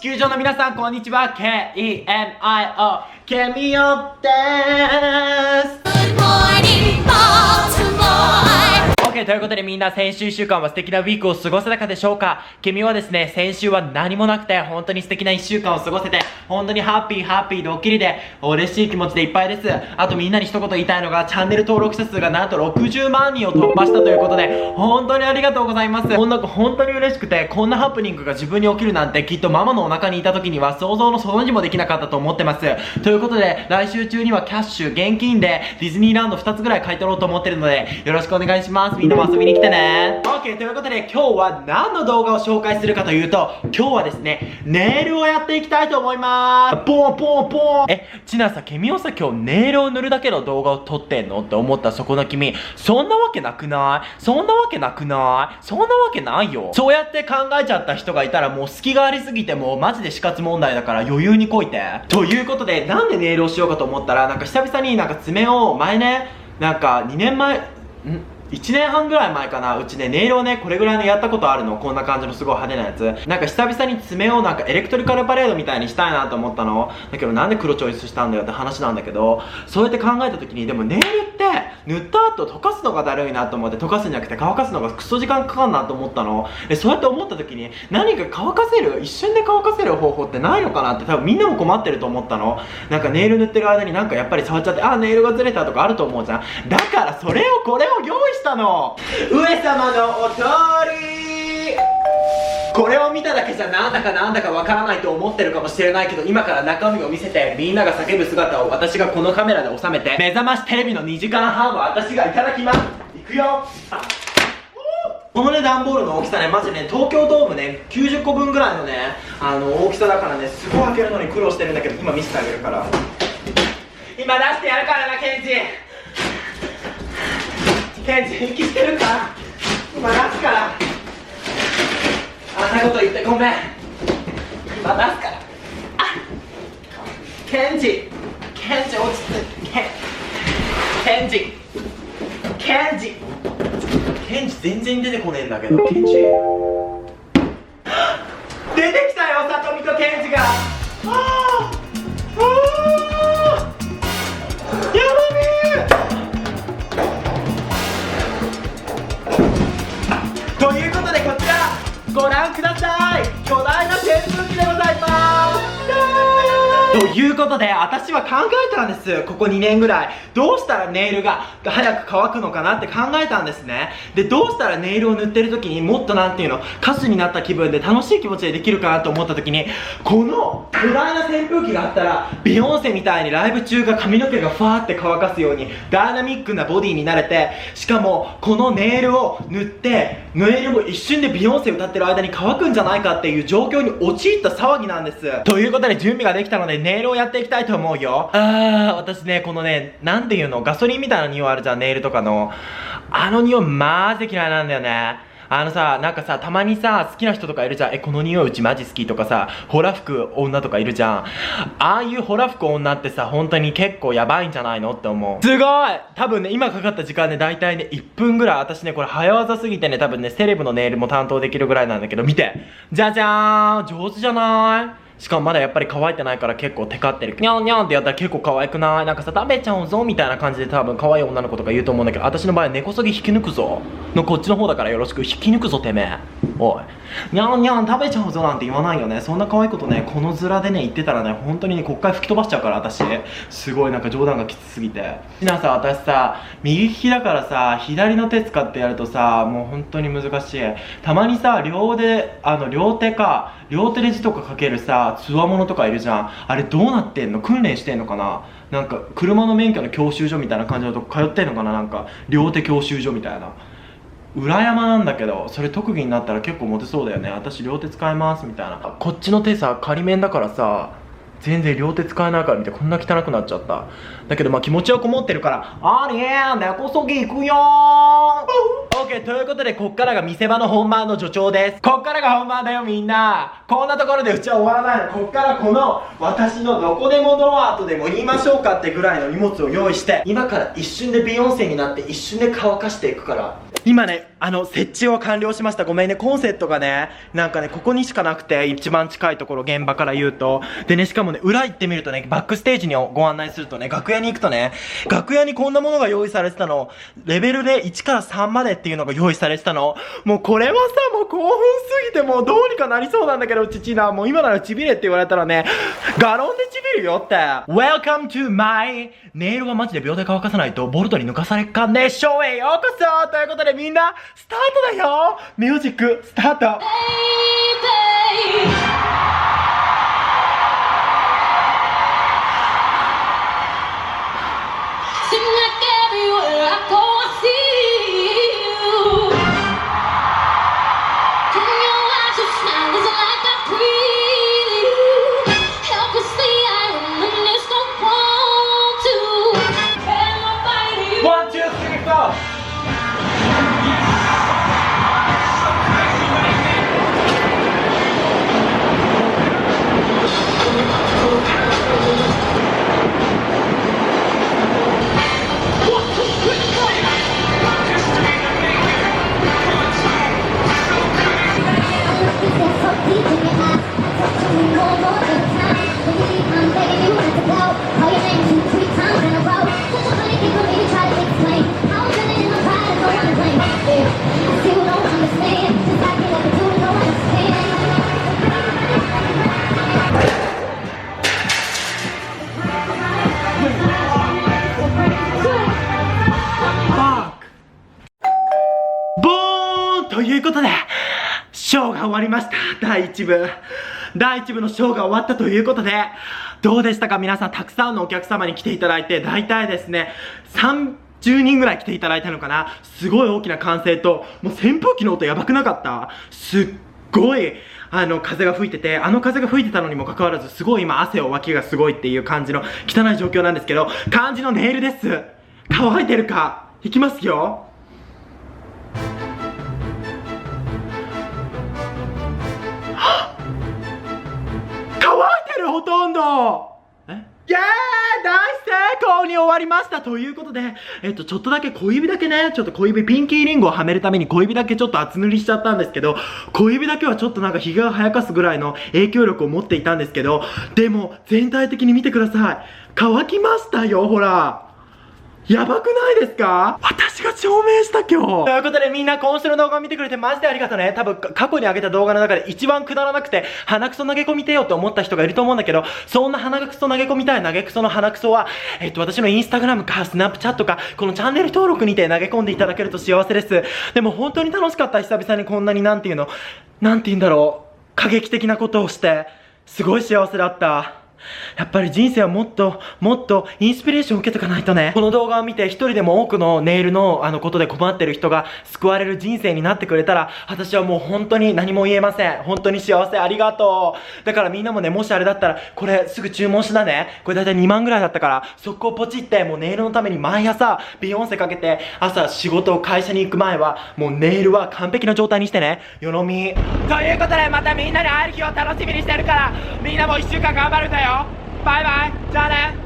球上の皆さんこんにちは。 KEMIO ケミオです。ということでみんな先週1週間は素敵なウィークを過ごせたかでしょうか。ケミオはですね、先週は何もなくて本当に素敵な1週間を過ごせて本当にハッピードッキリで嬉しい気持ちでいっぱいです。あとみんなに一言言いたいのが、チャンネル登録者数がなんと60万人を突破したということで本当にありがとうございます。本当に嬉しくて、こんなハプニングが自分に起きるなんてきっとママのお腹にいた時には想像のその字もできなかったと思ってます。ということで来週中にはキャッシュ現金でディズニーランド2つぐらい買い取ろうと思ってるのでよろしくお願いします。みんなも遊びに来てね。 OK ということで今日は何の動画を紹介するかというと、今日はですねネイルをやっていきたいと思います。ポンポンポン。ちなさ、ケミオさ今日ネイルを塗るだけの動画を撮ってんのって思ったそこの君、そんなわけなくない？そんなわけなくない？そんなわけないよ。そうやって考えちゃった人がいたらもう隙がありすぎてもうマジで死活問題だから余裕にこいて。ということでなんでネイルをしようかと思ったら、なんか久々になんか爪を前ね、なんか2年前1年半ぐらい前かな、うちねネイルをねこれぐらいのやったことあるの。こんな感じのすごい派手なやつ。なんか久々に爪をなんかエレクトリカルパレードみたいにしたいなと思ったの。だけどなんで黒チョイスしたんだよって話なんだけど、そうやって考えた時にでもネイルって塗った後溶かすのがだるいなと思って、溶かすんじゃなくて乾かすのがクソ時間かかるなと思ったの。でそうやって思った時に何か乾かせる、一瞬で乾かせる方法ってないのかなって、多分みんなも困ってると思ったの。なんかネイル塗ってる間になんかやっぱり触っちゃって、あネイルがずれたとかあると思うじゃん。だからこれを用意したの。上様のお通り。これを見ただけじゃなんだかわからないと思ってるかもしれないけど、今から中身を見せてみんなが叫ぶ姿を私がこのカメラで収めて、目覚ましテレビの2時間半は私がいただきます。いくよ。このね段ボールの大きさね、マジね東京ドームね90個分ぐらいのね大きさだからね、すごい開けるのに苦労してるんだけど、今見せてあげるから、今出してやるからな。ケンジ息してるか？今出すから。あんなこと言ってごめん。今出すから。ケンジ落ち着け。ケンジ全然出てこねえんだけど。ケンジ出てきたよ、さとみとケンジが。ということでこちらご覧ください。巨大な扇風機でございます。ということで私は考えたんです。ここ2年ぐらいどうしたらネイルが早く乾くのかなって考えたんですね。でどうしたらネイルを塗ってる時にもっとなんていうの、歌手になった気分で楽しい気持ちでできるかなと思った時に、この巨大な扇風機があったらビヨンセみたいにライブ中が髪の毛がファーって乾かすようにダイナミックなボディになれて、しかもこのネイルを塗ってネイルも一瞬でビヨンセ歌ってる間に乾くんじゃないかっていう状況に陥った騒ぎなんです。ということで準備ができたのでネイルをやっていきたいと思うよ。私ねこのねなんていうの、ガソリンみたいな匂いあるじゃん、ネイルとかの。あの匂いマジで嫌いなんだよね。なんかさたまにさ好きな人とかいるじゃん。この匂いうちマジ好きとかさ、ホラ吹く女とかいるじゃん。ああいうホラ吹く女ってさ本当に結構やばいんじゃないのって思う。すごい多分ね今かかった時間ね大体ね1分ぐらい。私ねこれ早技すぎてね多分ねセレブのネイルも担当できるぐらいなんだけど、見てじゃじゃーん、上手じゃない？しかもまだやっぱり乾いてないから結構テカってる。ニャンニャンってやったら結構可愛くない？なんかさ食べちゃうぞみたいな感じで多分可愛い女の子とか言うと思うんだけど、私の場合は根こそぎ引き抜くぞのこっちの方だからよろしく。引き抜くぞてめえ。おいニャンニャン食べちゃうぞなんて言わないよね。そんな可愛いことねこの面でね言ってたらね本当にね国会吹き飛ばしちゃうから。私すごいなんか冗談がきつすぎて。さ私さ右利きだからさ左の手使ってやるとさもう本当に難しい。たまにさ両手で字とか書けるさつわものとかいるじゃん。あれどうなってんの？訓練してんのかな？なんか車の免許の教習所みたいな感じのとこ通ってんのかな？なんか両手教習所みたいな。裏山なんだけどそれ特技になったら結構モテそうだよね。私両手使いますみたいな。こっちの手さ仮面だからさ全然両手使えないから見てこんな汚くなっちゃった。だけどまあ気持ちはこもってるから、ありえー根こそぎいくよー。OK ということでこっからが見せ場の本番の助長です。こっからが本番だよみんな。こんなところでうちは終わらないの。こっからこの私のどこでもドアとでも言いましょうかってぐらいの荷物を用意して、今から一瞬でビヨンセになって一瞬で乾かしていくから。今ね設置を完了しました。ごめんね、コンセントがねなんかねここにしかなくて、一番近いところ現場から言うとでね、しかもね裏行ってみるとね、バックステージにご案内するとね、楽屋に行くとね、楽屋にこんなものが用意されてたの。レベルで1から3までっていうのが用意されてたの。もうこれはさ、もう興奮すぎてもうどうにかなりそうなんだけど、父な、もう今ならちびれって言われたらね、ガロンでちびるよって。 Welcome to my ネイルはマジで秒で乾かさないとボルトに抜かされっかんね。ショーへようこそということでみんなスタートだよ。ミュージックスタート。ということで、ショーが終わりました。第1部のショーが終わったということで、どうでしたか皆さん。たくさんのお客様に来ていただいて、大体ですね、30人ぐらい来ていただいたのかな。すごい大きな歓声と、もう扇風機の音やばくなかった？すっごい、風が吹いてて、風が吹いてたのにもかかわらず、すごい今汗を脇がすごいっていう感じの汚い状況なんですけど、感じのネイルです。乾いてるか？いきますよ。ほとんどイエーイ、大成功に終わりましたということで、ちょっとだけ小指だけね、ちょっと小指ピンキーリングをはめるために小指だけちょっと厚塗りしちゃったんですけど、小指だけはちょっとなんか日が早かすぐらいの影響力を持っていたんですけど、でも全体的に見てください。乾きましたよ、ほら。やばくないですか？私が証明した今日。ということでみんな今週の動画を見てくれてマジでありがとうね。多分過去に上げた動画の中で一番くだらなくて鼻くそ投げ込みてよって思った人がいると思うんだけど、そんな鼻くそ投げ込みたい投げくその鼻くそは私のインスタグラムかスナップチャットかこのチャンネル登録にて投げ込んでいただけると幸せです。でも本当に楽しかった。久々にこんなになんて言うんだろう、過激的なことをしてすごい幸せだった。やっぱり人生はもっともっとインスピレーションを受けとかないとね。この動画を見て一人でも多くのネイルのことで困ってる人が救われる人生になってくれたら、私はもう本当に何も言えません。本当に幸せ。ありがとう。だからみんなもね、もしあれだったらこれすぐ注文しなね。これだいたい2万ぐらいだったから、速攻ポチってもうネイルのために毎朝ビヨンセかけて、朝仕事会社に行く前はもうネイルは完璧な状態にしてね。よのみということで、またみんなに会える日を楽しみにしてるから、みんなも1週間頑張るんだよ。バイバイ。じゃあね。